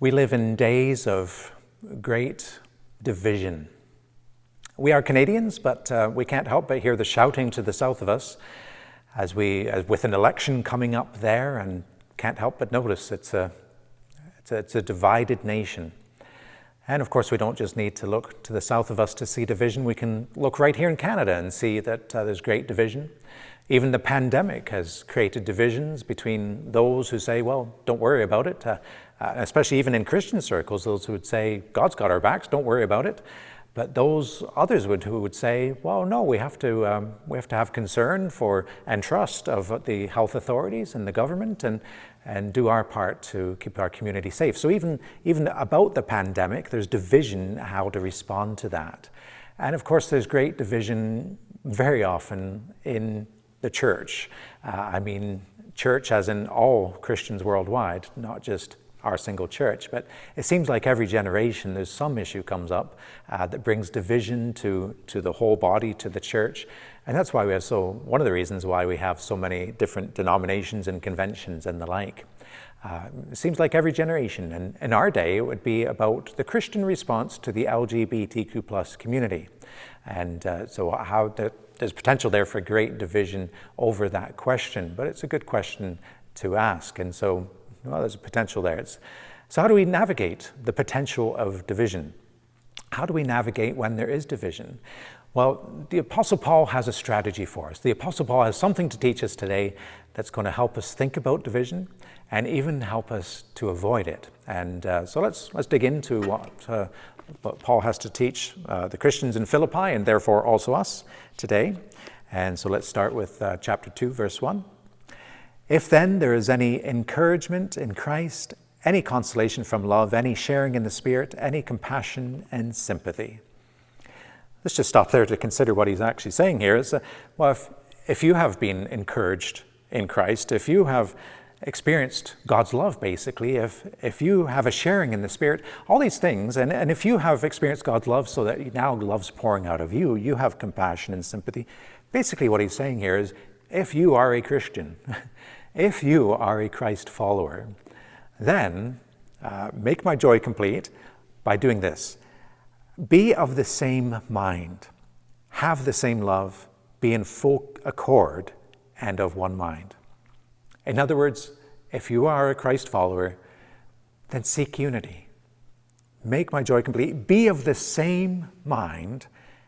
We live in days of great division. We are Canadians, but we can't help but hear the shouting to the south of us as with an election coming up there, and can't help but notice it's a divided nation. And of course, we don't just need to look to the south of us to see division. We can look right here in Canada and see that there's great division. Even the pandemic has created divisions between those who say, well, don't worry about it, especially even in Christian circles, those who would say, God's got our backs, don't worry about it. But those others who would say, well, no, we have to have concern for and trust of the health authorities and the government and do our part to keep our community safe. So even about the pandemic, there's division how to respond to that. And of course, there's great division very often in the church. Church as in all Christians worldwide, not just our single church, but it seems like every generation there's some issue comes up that brings division to the whole body, to the church. And that's why one of the reasons why we have so many different denominations and conventions and the like. It seems like every generation, and in our day it would be about the Christian response to the LGBTQ plus community. And so how there's potential there for great division over that question, but it's a good question to ask. And so, well, there's a potential there. So how do we navigate the potential of division? How do we navigate when there is division? Well, the Apostle Paul has a strategy for us. The Apostle Paul has something to teach us today that's going to help us think about division and even help us to avoid it. And so let's dig into what Paul has to teach the Christians in Philippi and therefore also us today. And so let's start with chapter 2, verse 1. If then there is any encouragement in Christ, any consolation from love, any sharing in the Spirit, any compassion and sympathy. Let's just stop there to consider what he's actually saying here. If you have been encouraged in Christ, if you have experienced God's love, basically, if you have a sharing in the Spirit, all these things, and if you have experienced God's love so that now love's pouring out of you, you have compassion and sympathy. Basically what he's saying here is, if you are a Christian, if you are a Christ follower, then make my joy complete by doing this. Be of the same mind, have the same love, be in full accord and of one mind. In other words, if you are a Christ follower, then seek unity. Make my joy complete. Be of the same mind,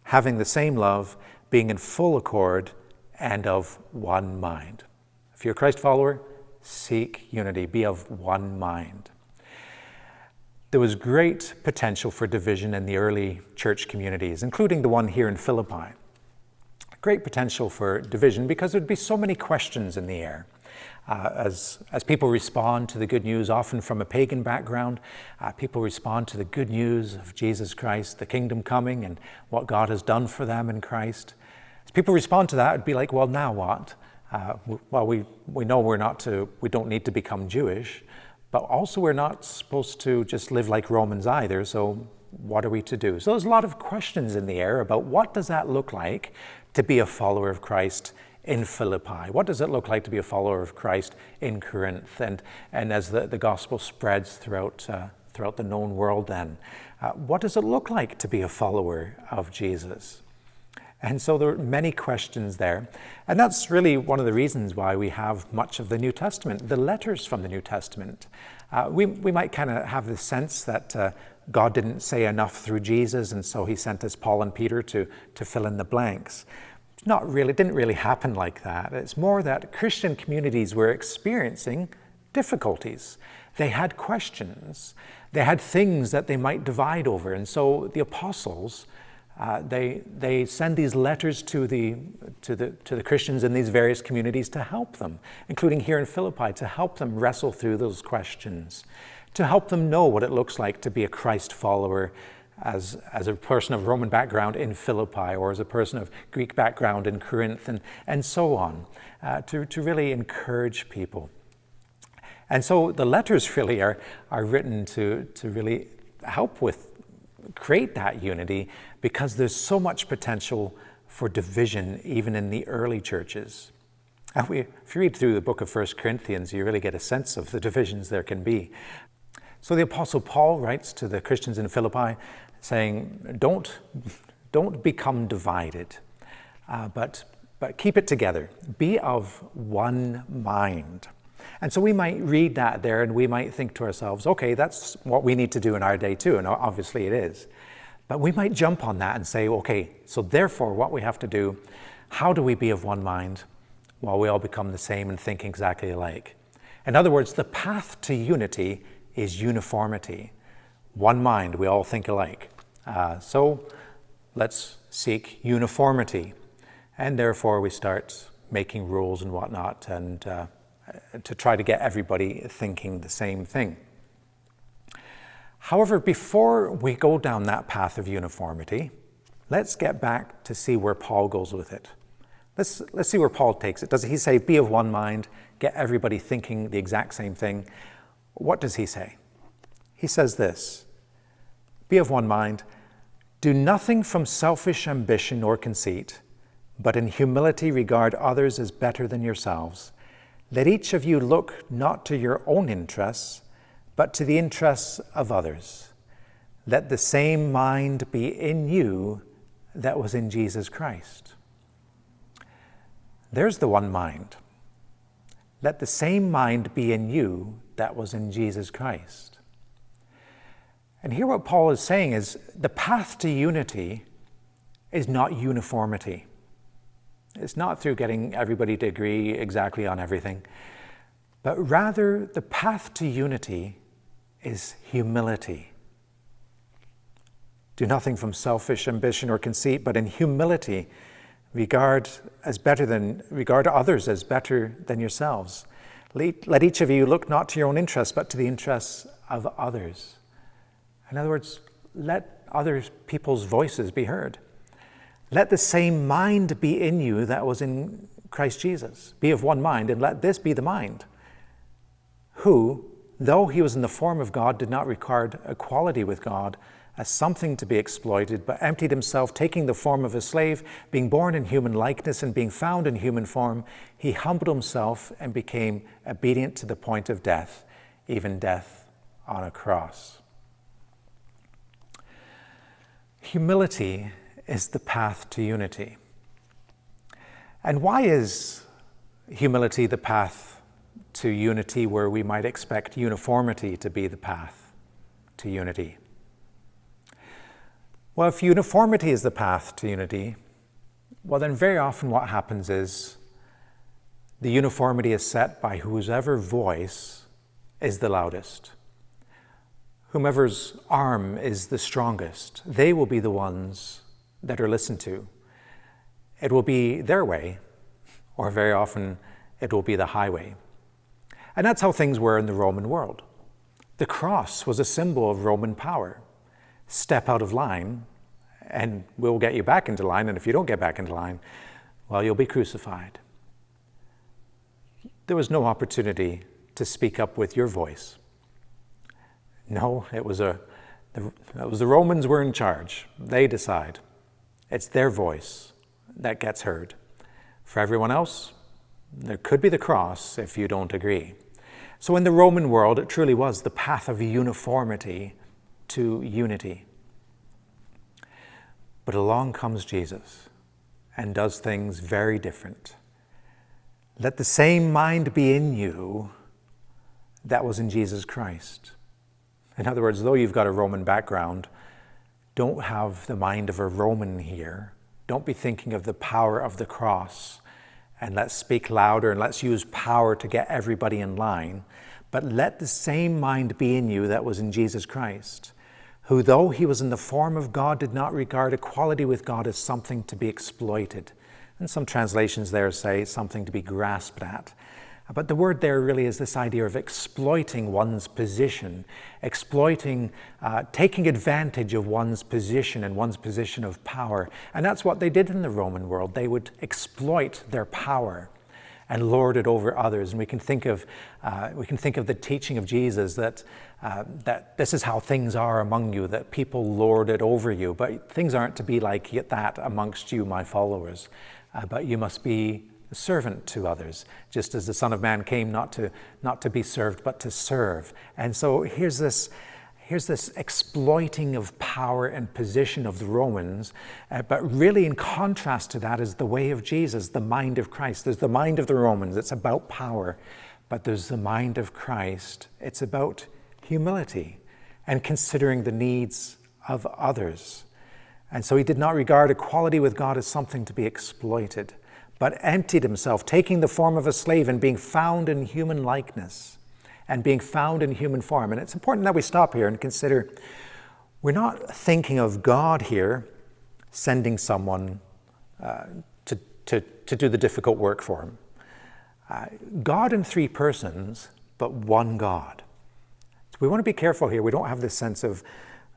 having the same love, being in full accord and of one mind. If you're a Christ follower, seek unity. Be of one mind. There was great potential for division in the early church communities, including the one here in Philippi. Great potential for division because there'd be so many questions in the air. As people respond to the good news, often from a pagan background, people respond to the good news of Jesus Christ, the kingdom coming, and what God has done for them in Christ. As people respond to that, it'd be like, well, now what? We know we don't need to become Jewish, but also we're not supposed to just live like Romans either, so what are we to do? So there's a lot of questions in the air about what does that look like to be a follower of Christ in Philippi? What does it look like to be a follower of Christ in Corinth? And as the gospel spreads throughout the known world then, what does it look like to be a follower of Jesus? And so there are many questions there. And that's really one of the reasons why we have much of the New Testament, the letters from the New Testament. We might kind of have the sense that God didn't say enough through Jesus, and so he sent us Paul and Peter to fill in the blanks. It didn't really happen like that. It's more that Christian communities were experiencing difficulties. They had questions. They had things that they might divide over. And so the apostles, they send these letters to the Christians in these various communities to help them, including here in Philippi, to help them wrestle through those questions, to help them know what it looks like to be a Christ follower as a person of Roman background in Philippi, or as a person of Greek background in Corinth, and so on, to really encourage people. And so the letters really are written to really help create that unity, because there's so much potential for division even in the early churches. If you read through the book of 1 Corinthians, you really get a sense of the divisions there can be. So the Apostle Paul writes to the Christians in Philippi saying, don't become divided, but keep it together. Be of one mind. And so we might read that there and we might think to ourselves, okay, that's what we need to do in our day too, and obviously it is. But we might jump on that and say, okay, so therefore what we have to do, how do we be of one mind while we all become the same and think exactly alike? In other words, the path to unity is uniformity. One mind, we all think alike. So let's seek uniformity. And therefore we start making rules and whatnot and to try to get everybody thinking the same thing. However, before we go down that path of uniformity, let's get back to see where Paul goes with it. Let's see where Paul takes it. Does he say, be of one mind, get everybody thinking the exact same thing? What does he say? He says this, be of one mind, do nothing from selfish ambition or conceit, but in humility regard others as better than yourselves. Let each of you look not to your own interests, but to the interests of others. Let the same mind be in you that was in Jesus Christ. There's the one mind. Let the same mind be in you that was in Jesus Christ. And here what Paul is saying is the path to unity is not uniformity. It's not through getting everybody to agree exactly on everything, but rather the path to unity is humility. Do nothing from selfish ambition or conceit, but in humility regard others as better than yourselves. Let each of you look not to your own interests, but to the interests of others. In other words, let other people's voices be heard. Let the same mind be in you that was in Christ Jesus. Be of one mind, and let this be the mind, who, though he was in the form of God, did not regard equality with God as something to be exploited, but emptied himself, taking the form of a slave, being born in human likeness and being found in human form, he humbled himself and became obedient to the point of death, even death on a cross. Humility is the path to unity. And why is humility the path to unity where we might expect uniformity to be the path to unity? Well, if uniformity is the path to unity, well then very often what happens is the uniformity is set by whoever voice is the loudest. Whomever's arm is the strongest, they will be the ones that are listened to. It will be their way, or very often it will be the highway. And that's how things were in the Roman world. The cross was a symbol of Roman power. Step out of line, and we'll get you back into line, and if you don't get back into line, well, you'll be crucified. There was no opportunity to speak up with your voice. No, it was the Romans were in charge. They decide. It's their voice that gets heard. For everyone else, there could be the cross if you don't agree. So in the Roman world, it truly was the path of uniformity to unity. But along comes Jesus and does things very different. Let the same mind be in you that was in Jesus Christ. In other words, though you've got a Roman background, don't have the mind of a Roman here. Don't be thinking of the power of the cross and let's speak louder and let's use power to get everybody in line. But let the same mind be in you that was in Jesus Christ, who though he was in the form of God, did not regard equality with God as something to be exploited. And some translations there say something to be grasped at. But the word there really is this idea of exploiting one's position, taking advantage of one's position and one's position of power. And that's what they did in the Roman world. They would exploit their power and lord it over others. And we can think of the teaching of Jesus that this is how things are among you, that people lord it over you. But things aren't to be like that amongst you, my followers. But you must be a servant to others, just as the Son of Man came not to be served, but to serve. And so here's this exploiting of power and position of the Romans, but really in contrast to that is the way of Jesus, the mind of Christ. There's the mind of the Romans, it's about power, but there's the mind of Christ, it's about humility and considering the needs of others. And so he did not regard equality with God as something to be exploited, but emptied himself, taking the form of a slave and being found in human likeness and being found in human form. And it's important that we stop here and consider, we're not thinking of God here sending someone to do the difficult work for him. God in three persons, but one God. So we want to be careful here. We don't have this sense of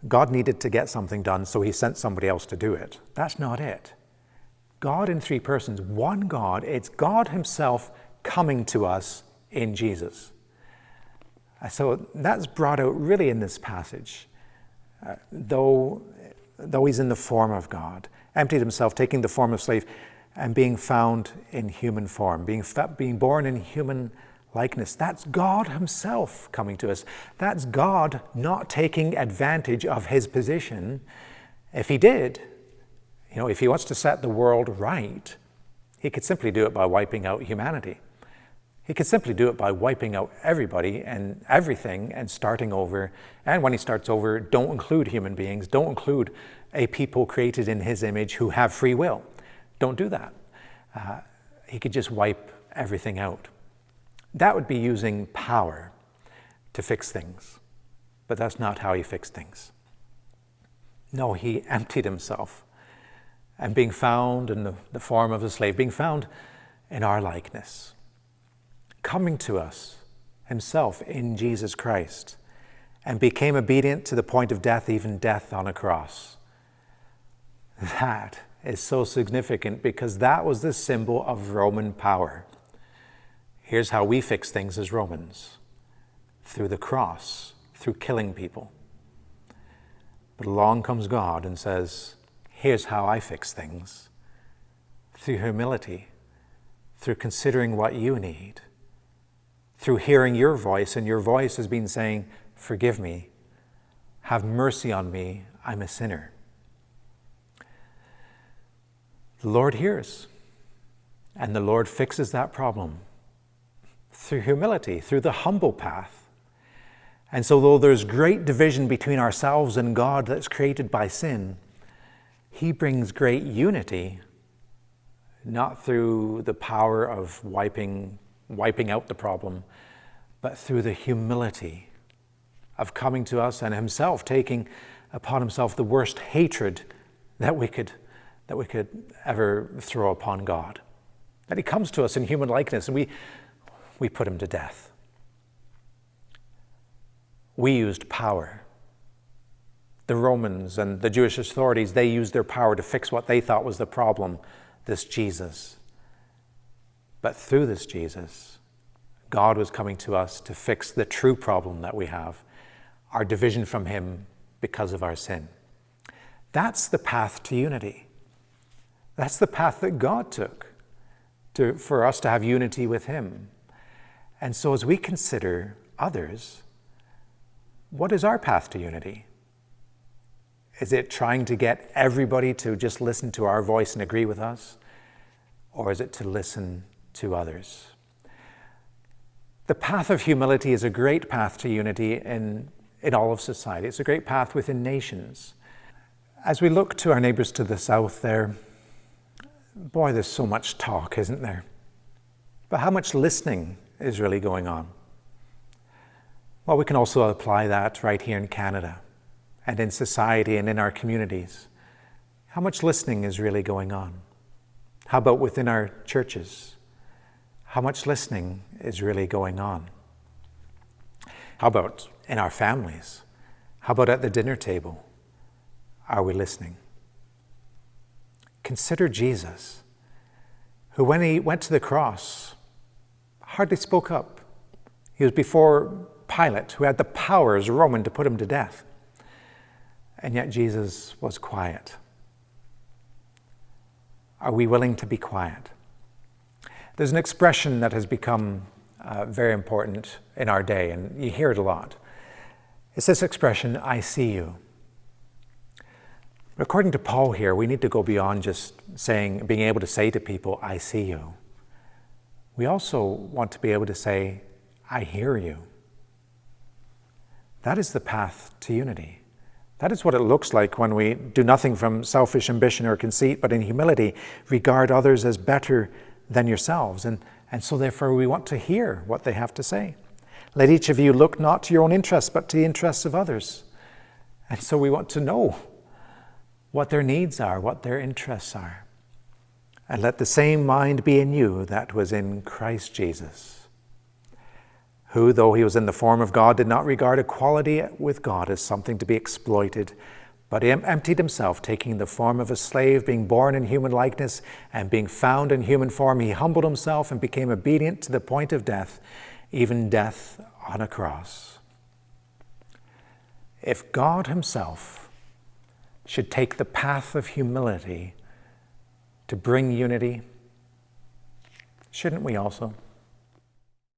God needed to get something done, so he sent somebody else to do it. That's not it. God in three persons, one God. It's God himself coming to us in Jesus. So that's brought out really in this passage. Though he's in the form of God, emptied himself, taking the form of slave, and being found in human form, being born in human likeness. That's God himself coming to us. That's God not taking advantage of his position. If he did, if he wants to set the world right, he could simply do it by wiping out humanity. He could simply do it by wiping out everybody and everything and starting over. And when he starts over, don't include human beings, don't include a people created in his image who have free will. Don't do that. He could just wipe everything out. That would be using power to fix things. But that's not how he fixed things. No, he emptied himself. And being found in the form of a slave, being found in our likeness, coming to us himself in Jesus Christ, and became obedient to the point of death, even death on a cross. That is so significant because that was the symbol of Roman power. Here's how we fix things as Romans: through the cross, through killing people. But along comes God and says, here's how I fix things: through humility, through considering what you need, through hearing your voice, and your voice has been saying, forgive me, have mercy on me, I'm a sinner. The Lord hears, and the Lord fixes that problem through humility, through the humble path. And so though there's great division between ourselves and God that's created by sin, he brings great unity, not through the power of wiping out the problem, but through the humility of coming to us and himself taking upon himself the worst hatred that we could ever throw upon God. That he comes to us in human likeness and we put him to death. We used power. The Romans and the Jewish authorities, they used their power to fix what they thought was the problem, this Jesus. But through this Jesus, God was coming to us to fix the true problem that we have, our division from him because of our sin. That's the path to unity. That's the path that God took for us to have unity with him. And so as we consider others, what is our path to unity? Is it trying to get everybody to just listen to our voice and agree with us? Or is it to listen to others? The path of humility is a great path to unity in all of society. It's a great path within nations. As we look to our neighbors to the south there, boy, there's so much talk, isn't there? But how much listening is really going on? Well, we can also apply that right here in Canada and in society and in our communities. How much listening is really going on? How about within our churches? How much listening is really going on? How about in our families? How about at the dinner table? Are we listening? Consider Jesus, who when he went to the cross, hardly spoke up. He was before Pilate, who had the power as a Roman to put him to death. And yet Jesus was quiet. Are we willing to be quiet? There's an expression that has become very important in our day, and you hear it a lot. It's this expression, I see you. According to Paul here, we need to go beyond just being able to say to people, I see you. We also want to be able to say, I hear you. That is the path to unity. That is what it looks like when we do nothing from selfish ambition or conceit, but in humility regard others as better than yourselves. And so therefore we want to hear what they have to say. Let each of you look not to your own interests, but to the interests of others. And so we want to know what their needs are, what their interests are. And let the same mind be in you that was in Christ Jesus, who, though he was in the form of God, did not regard equality with God as something to be exploited, but emptied himself, taking the form of a slave, being born in human likeness, and being found in human form, he humbled himself and became obedient to the point of death, even death on a cross. If God himself should take the path of humility to bring unity, shouldn't we also?